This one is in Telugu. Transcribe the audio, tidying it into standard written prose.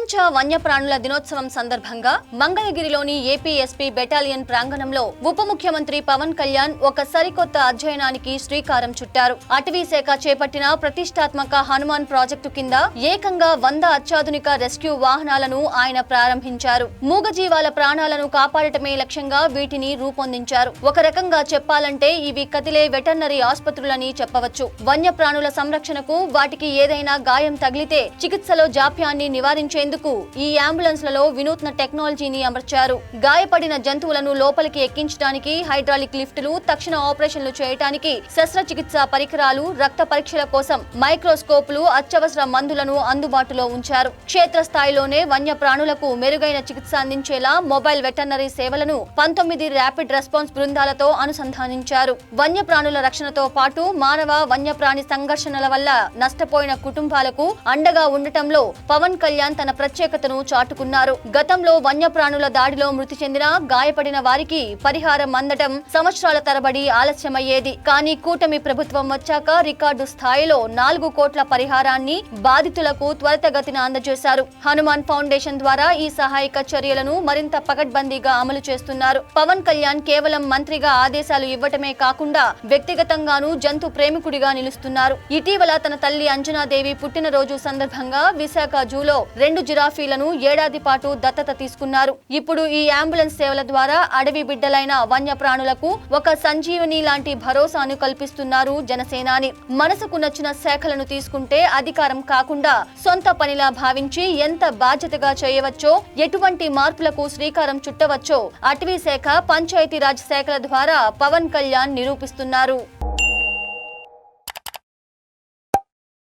ప్రపంచ వన్యప్రాణుల దినోత్సవం సందర్భంగా మంగళగిరిలోని ఏపీ ఎస్పీ బెటాలియన్ ప్రాంగణంలో ఉప ముఖ్యమంత్రి పవన్ కళ్యాణ్ ఒక సరికొత్త అధ్యయనానికి శ్రీకారం చుట్టారు. అటవీ శాఖ చేపట్టిన ప్రతిష్టాత్మక హనుమాన్ ప్రాజెక్టు కింద ఏకంగా 100 అత్యాధునిక రెస్క్యూ వాహనాలను ఆయన ప్రారంభించారు. మూగజీవాల ప్రాణాలను కాపాడటమే లక్ష్యంగా వీటిని రూపొందించారు. ఒక రకంగా చెప్పాలంటే ఇవి కదిలే వెటర్నరీ ఆసుపత్రులని చెప్పవచ్చు. వన్యప్రాణుల సంరక్షణకు వాటికి ఏదైనా గాయం తగిలితే చికిత్సలో జాప్యాన్ని నివారించేందుకు ఈ అంబులెన్స్లలో వినూత్న టెక్నాలజీని అమర్చారు. గాయపడిన జంతువులను లోపలికి ఎక్కించడానికి హైడ్రాలిక్ లిఫ్టులు, తక్షణ ఆపరేషన్లు చేయడానికి శస్త్రచికిత్స పరికరాలు, రక్త పరీక్షల కోసం మైక్రోస్కోపులు, అత్యవసర మందులను అందుబాటులో ఉంచారు. క్షేత్రస్థాయిలోనే వన్యప్రాణులకు మెరుగైన చికిత్స అందించేలా మొబైల్ వెటర్నరీ సేవలను 19 ర్యాపిడ్ రెస్పాన్స్ బృందాలతో అనుసంధానించారు. వన్యప్రాణుల రక్షణతో పాటు మానవ వన్యప్రాణి సంఘర్షణల వల్ల నష్టపోయిన కుటుంబాలకు అండగా ఉండటంలో పవన్ కళ్యాణ్ తన ప్రత్యేకతను చాటుకున్నారు. గతంలో వన్యప్రాణుల దాడిలో మృతి చెందిన, గాయపడిన వారికి పరిహారం అందటం సంవత్సరాల తరబడి ఆలస్యమయ్యేది. కానీ కూటమి ప్రభుత్వం వచ్చాక రికార్డు స్థాయిలో 4 కోట్ల పరిహారాన్ని బాధితులకు త్వరితగతిన అందజేశారు. హనుమాన్ ఫౌండేషన్ ద్వారా ఈ సహాయక చర్యలను మరింత పకడ్బందీగా అమలు చేస్తున్నారు. పవన్ కళ్యాణ్ కేవలం మంత్రిగా ఆదేశాలు ఇవ్వటమే కాకుండా వ్యక్తిగతంగానూ జంతు ప్రేమికుడిగా నిలుస్తున్నారు. ఇటీవల తన తల్లి అంజనాదేవి పుట్టినరోజు సందర్భంగా విశాఖ జూలో 2 జిరాఫీలను ఏడాది పాటు దత్తత తీసుకున్నారు. ఇప్పుడు ఈ అంబులెన్స్ సేవల ద్వారా అడవి బిడ్డలైన వన్యప్రాణులకు ఒక సంజీవని లాంటి భరోసాను కల్పిస్తున్నారు జనసేనాని. మనసుకు నచ్చిన శాఖలను తీసుకుంటే అధికారం కాకుండా సొంత పనిలా భావించి ఎంత బాధ్యతగా చేయవచ్చో, ఎటువంటి మార్పులకు శ్రీకారం చుట్టవచ్చో అటవీ శాఖ, పంచాయతీరాజ్ శాఖల ద్వారా పవన్ కళ్యాణ్ నిరూపిస్తున్నారు.